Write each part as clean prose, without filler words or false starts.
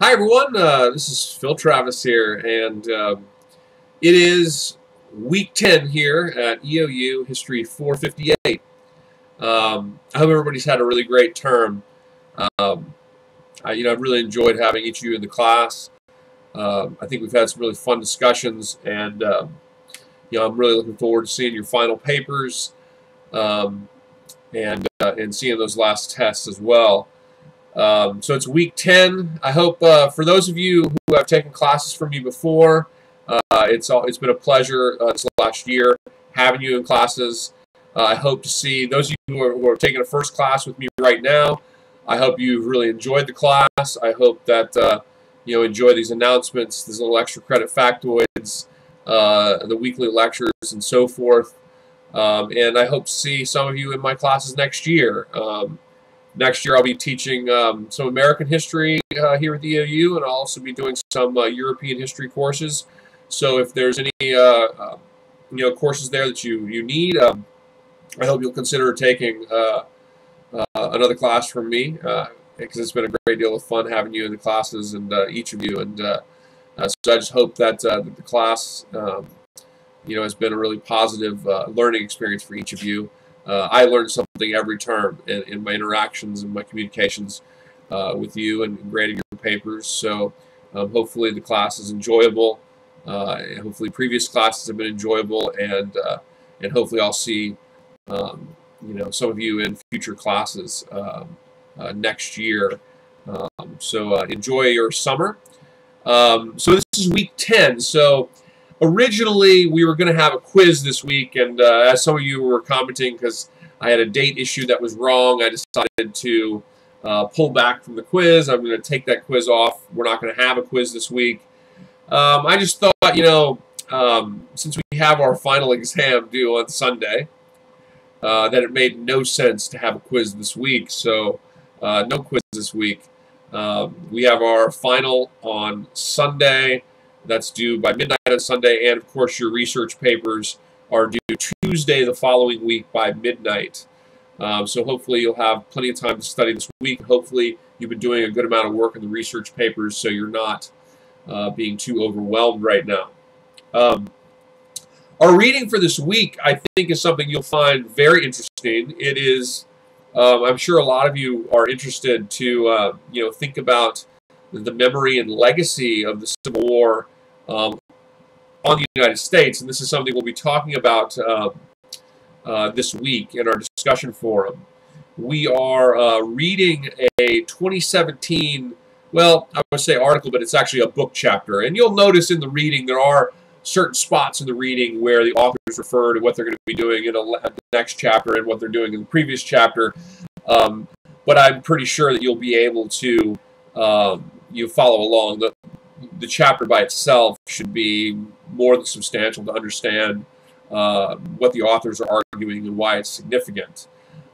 Hi everyone, this is Phil Travis here, and it is week 10 here at EOU History 458. I hope everybody's had a really great term. I've really enjoyed having each of you in the class. I think we've had some really fun discussions, and I'm really looking forward to seeing your final papers and seeing those last tests as well. So it's week 10. I hope for those of you who have taken classes from me before, it's been a pleasure this last year having you in classes. I hope to see those of you who are taking a first class with me right now. I hope you've really enjoyed the class. I hope that enjoy these announcements, these little extra credit factoids, the weekly lectures, and so forth. And I hope to see some of you in my classes next year. Next year I'll be teaching some American history here at the EOU, and I'll also be doing some European history courses. So if there's any courses there that you need, I hope you'll consider taking another class from me, because it's been a great deal of fun having you in the classes, and each of you. And so I just hope that the class has been a really positive learning experience for each of you. I learn something every term in my interactions and my communications with you and grading your papers. So hopefully the class is enjoyable. Hopefully previous classes have been enjoyable, and hopefully I'll see some of you in future classes next year. So enjoy your summer. So this is week 10. So originally, we were going to have a quiz this week, and as some of you were commenting, because I had a date issue that was wrong, I decided to pull back from the quiz. I'm going to take that quiz off. We're not going to have a quiz this week. I just thought, since we have our final exam due on Sunday, that it made no sense to have a quiz this week. So no quiz this week. We have our final on Sunday. That's due by midnight on Sunday, and of course your research papers are due Tuesday the following week by midnight. So hopefully you'll have plenty of time to study this week. Hopefully you've been doing a good amount of work in the research papers, so you're not being too overwhelmed right now. Our reading for this week, I think, is something you'll find very interesting. It is, I'm sure a lot of you are interested to think about the memory and legacy of the Civil War on the United States, and this is something we'll be talking about this week in our discussion forum. We are reading a 2017, well, I would say article, but it's actually a book chapter, and you'll notice in the reading there are certain spots in the reading where the authors refer to what they're going to be doing in the next chapter and what they're doing in the previous chapter, but I'm pretty sure that you'll be able to you follow along. The chapter by itself should be more than substantial to understand what the authors are arguing and why it's significant.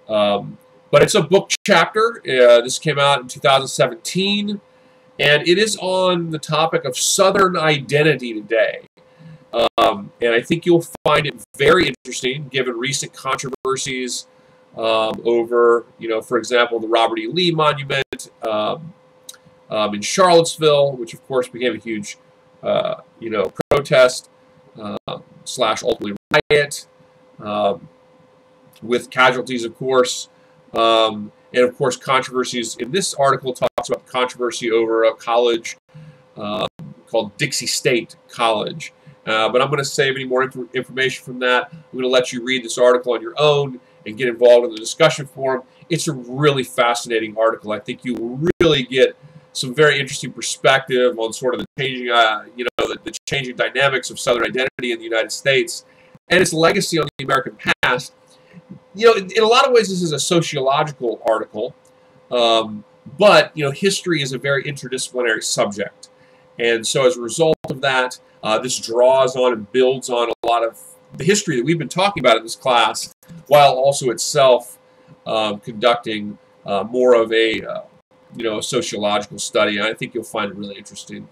But it's a book chapter. This came out in 2017, and it is on the topic of Southern identity today. And I think you'll find it very interesting, given recent controversies over, for example, the Robert E. Lee Monument, in Charlottesville, which of course became a huge, protest / ultimately riot, with casualties, of course, and of course controversies. In this article, talks about the controversy over a college called Dixie State College. But I'm going to save any more information from that. I'm going to let you read this article on your own and get involved in the discussion forum. It's a really fascinating article. I think you will really get some very interesting perspective on sort of the changing, the changing dynamics of Southern identity in the United States and its legacy on the American past. In a lot of ways, this is a sociological article, but history is a very interdisciplinary subject, and so as a result of that, this draws on and builds on a lot of the history that we've been talking about in this class, while also itself conducting more of a sociological study. And I think you'll find it really interesting.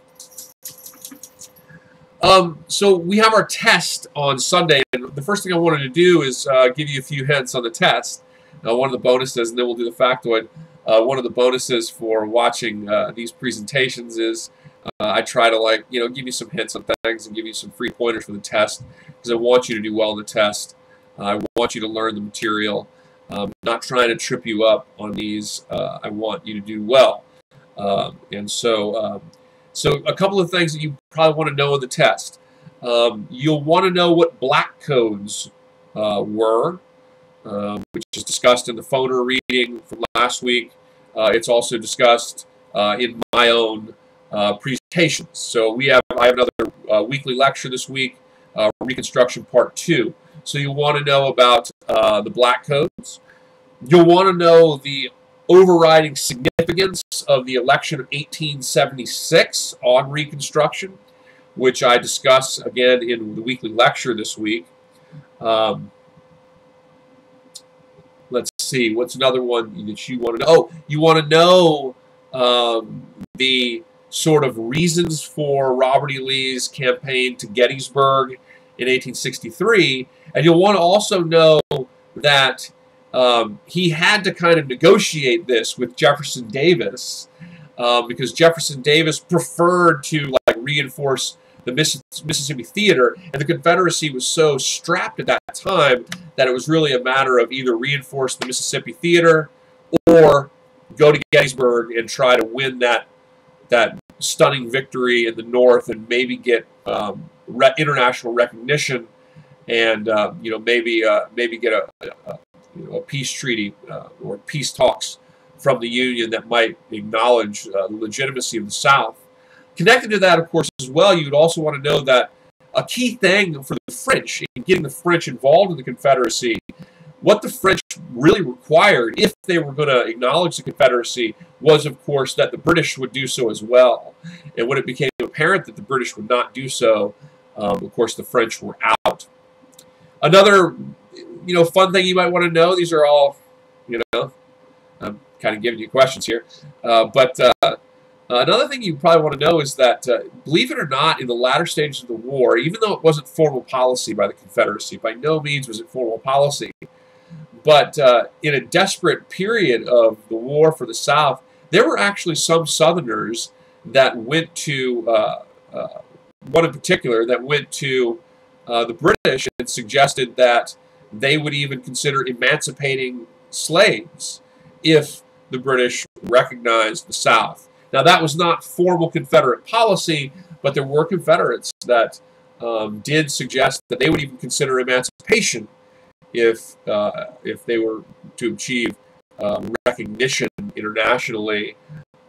So we have our test on Sunday, and the first thing I wanted to do is give you a few hints on the test. One of the bonuses, and then we'll do the factoid. One of the bonuses for watching these presentations is I try to give you some hints on things and give you some free pointers for the test because I want you to do well in the test. I want you to learn the material. Not trying to trip you up on these. I want you to do well. So a couple of things that you probably want to know in the test. You'll want to know what black codes were, which is discussed in the phoner reading from last week. It's also discussed in my own presentations. So I have another weekly lecture this week, Reconstruction Part 2. So you'll want to know about the black codes. You'll want to know the overriding significance of the election of 1876 on Reconstruction, which I discuss again in the weekly lecture this week. Let's see, what's another one that you want to know? Oh, you want to know the sort of reasons for Robert E. Lee's campaign to Gettysburg in 1863, and you'll want to also know that he had to kind of negotiate this with Jefferson Davis because Jefferson Davis preferred to reinforce the Mississippi Theater, and the Confederacy was so strapped at that time that it was really a matter of either reinforce the Mississippi Theater or go to Gettysburg and try to win that stunning victory in the North and maybe get international recognition and maybe get a peace treaty or peace talks from the Union that might acknowledge the legitimacy of the South. Connected to that, of course, as well, you would also want to know that a key thing for the French, in getting the French involved in the Confederacy, what the French really required, if they were going to acknowledge the Confederacy, was, of course, that the British would do so as well. And when it became apparent that the British would not do so, of course, the French were out. Another, fun thing you might want to know, these are all, I'm kind of giving you questions here, another thing you probably want to know is that, believe it or not, in the latter stages of the war, even though it wasn't formal policy by the Confederacy, by no means was it formal policy, but in a desperate period of the war for the South, there were actually some Southerners that went to, one in particular, that went to the British and suggested that they would even consider emancipating slaves if the British recognized the South. Now, that was not formal Confederate policy, but there were Confederates that did suggest that they would even consider emancipation if they were to achieve recognition internationally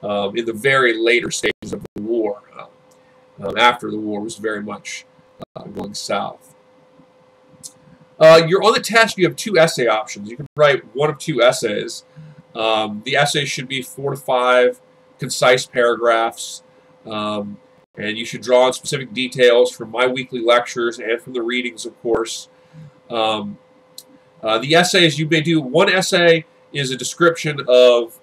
in the very later stages of the war, after the war was very much going south. You're on the test, you have 2 essay options. You can write one of 2 essays. The essay should be 4 to 5 concise paragraphs, and you should draw on specific details from my weekly lectures and from the readings, of course. The essays, you may do one essay is a description of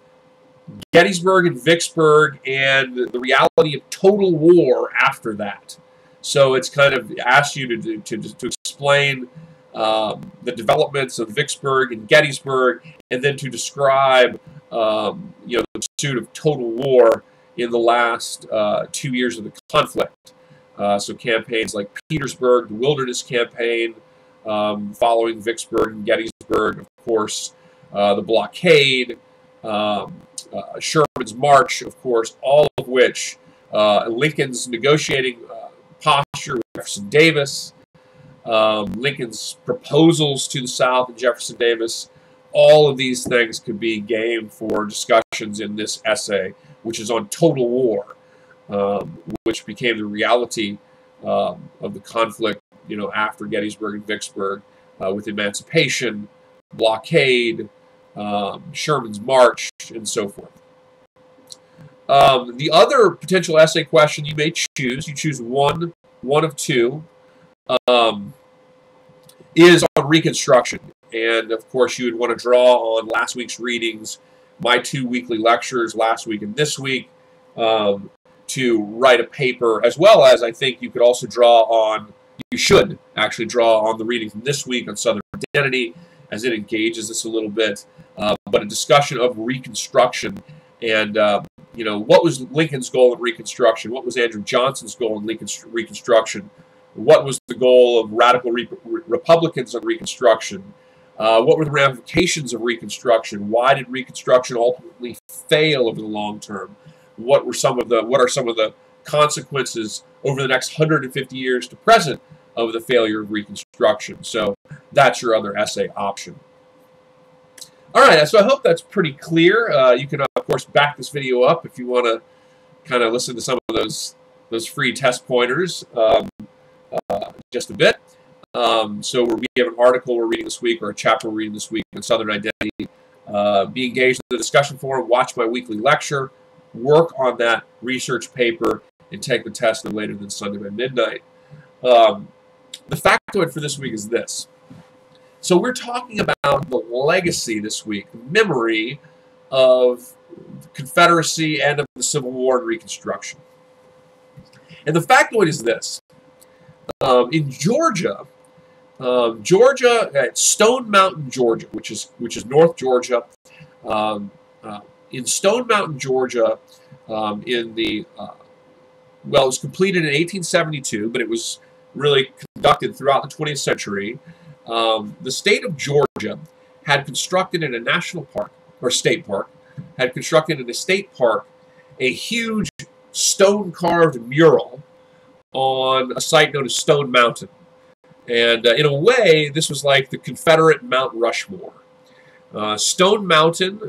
Gettysburg and Vicksburg and the reality of total war after that. So it's kind of asked you to explain the developments of Vicksburg and Gettysburg, and then to describe the pursuit of total war in the last 2 years of the conflict. So campaigns like Petersburg, the Wilderness Campaign, following Vicksburg and Gettysburg, of course, the blockade, Sherman's March, of course, all of which, Lincoln's negotiating posture with Jefferson Davis, Lincoln's proposals to the South and Jefferson Davis, all of these things could be game for discussions in this essay, which is on total war, which became the reality of the conflict, after Gettysburg and Vicksburg, with emancipation, blockade, Sherman's March, and so forth. The other potential essay question you may choose, you choose one of 2, is on Reconstruction. And, of course, you would want to draw on last week's readings, my 2 weekly lectures last week and this week, to write a paper, as well as I think you could also draw on, you should actually draw on the reading from this week on Southern identity, as it engages this a little bit, but a discussion of Reconstruction and you know, what was Lincoln's goal in Reconstruction? What was Andrew Johnson's goal in Reconstruction? What was the goal of radical Republicans on Reconstruction? What were the ramifications of Reconstruction? Why did Reconstruction ultimately fail over the long term? What are some of the consequences over the next 150 years to present of the failure of Reconstruction? So that's your other essay option. All right, so I hope that's pretty clear. You can, of course, back this video up if you want to kind of listen to some of those free test pointers just a bit. So we have an article we're reading this week, or a chapter we're reading this week on Southern Identity. Be engaged in the discussion forum, watch my weekly lecture, work on that research paper, and take the test no later than Sunday by midnight. The factoid for this week is this. So we're talking about the legacy this week, the memory of the Confederacy and of the Civil War and Reconstruction. And the factoid is this. In Georgia, at Stone Mountain, Georgia, which is North Georgia, in Stone Mountain, Georgia, well, it was completed in 1872, but it was really conducted throughout the 20th century. The state of Georgia had constructed in a national park, or state park, had constructed in a state park a huge stone-carved mural on a site known as Stone Mountain. And in a way, this was like the Confederate Mount Rushmore. Stone Mountain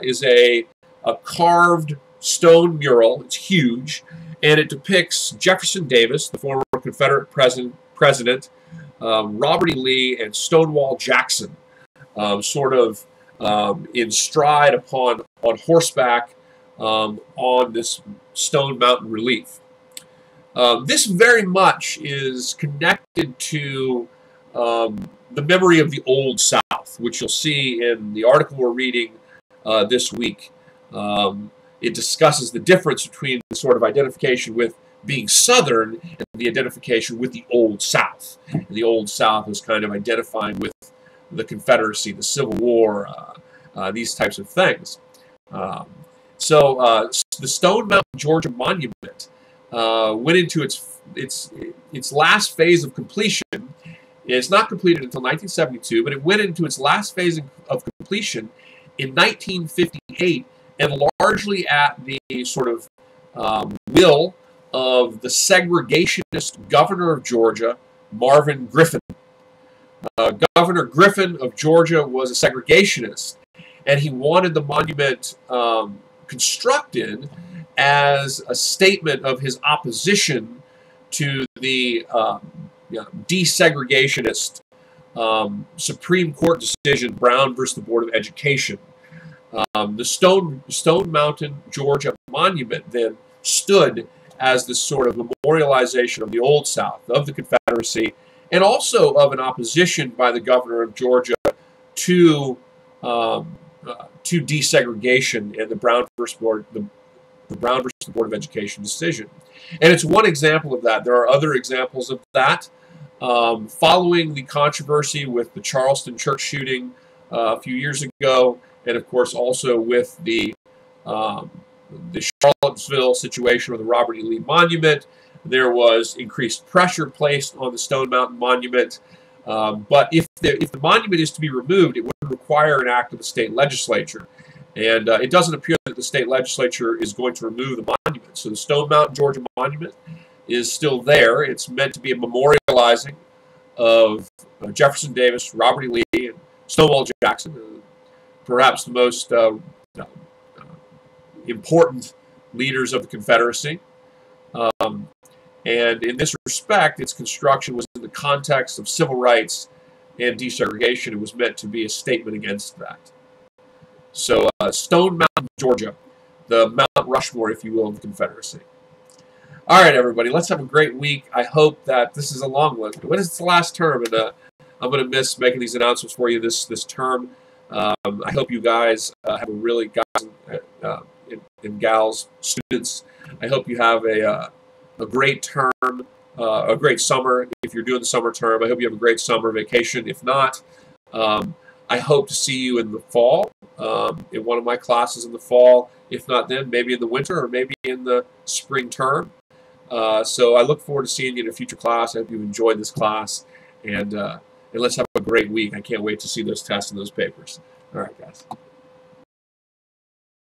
is a carved stone mural. It's huge, and it depicts Jefferson Davis, the former Confederate president, Robert E. Lee, and Stonewall Jackson, sort of in stride on horseback on this Stone Mountain relief. This very much is connected to the memory of the Old South, which you'll see in the article we're reading this week. It discusses the difference between the sort of identification with being Southern and the identification with the Old South. And the Old South is kind of identifying with the Confederacy, the Civil War, these types of things. So the Stone Mountain, Georgia Monument went into its last phase of completion. It's not completed until 1972, but it went into its last phase of completion in 1958, and largely at the sort of will of the segregationist governor of Georgia, Marvin Griffin. Governor Griffin of Georgia was a segregationist, and he wanted the monument constructed as a statement of his opposition to the desegregationist Supreme Court decision, Brown versus the Board of Education. The Stone Mountain, Georgia monument then stood as this sort of memorialization of the Old South, of the Confederacy, and also of an opposition by the governor of Georgia to desegregation and the Brown versus the Brown versus the Board of Education decision. And it's one example of that. There are other examples of that. Following the controversy with the Charleston church shooting a few years ago, and of course also with the Charlottesville situation with the Robert E. Lee Monument, there was increased pressure placed on the Stone Mountain Monument. But if the monument is to be removed, it would require an act of the state legislature. And it doesn't appear that the state legislature is going to remove the monument. So the Stone Mountain, Georgia Monument is still there. It's meant to be a memorializing of Jefferson Davis, Robert E. Lee, and Stonewall Jackson, perhaps the most important leaders of the Confederacy. And in this respect, its construction was in the context of civil rights and desegregation. It was meant to be a statement against that. So Stone Mountain, Georgia, the Mount Rushmore, if you will, of the Confederacy. All right, everybody, let's have a great week. I hope that this is a long one. When is the last term? And I'm going to miss making these announcements for you this term. I hope you guys have a really, guys and gals, students, I hope you have a great term, a great summer. If you're doing the summer term, I hope you have a great summer vacation. If not, I hope to see you in the fall, in one of my classes in the fall. If not then, maybe in the winter or maybe in the spring term. So I look forward to seeing you in a future class. I hope you enjoyed this class, and let's have a great week. I can't wait to see those tests and those papers. All right, guys.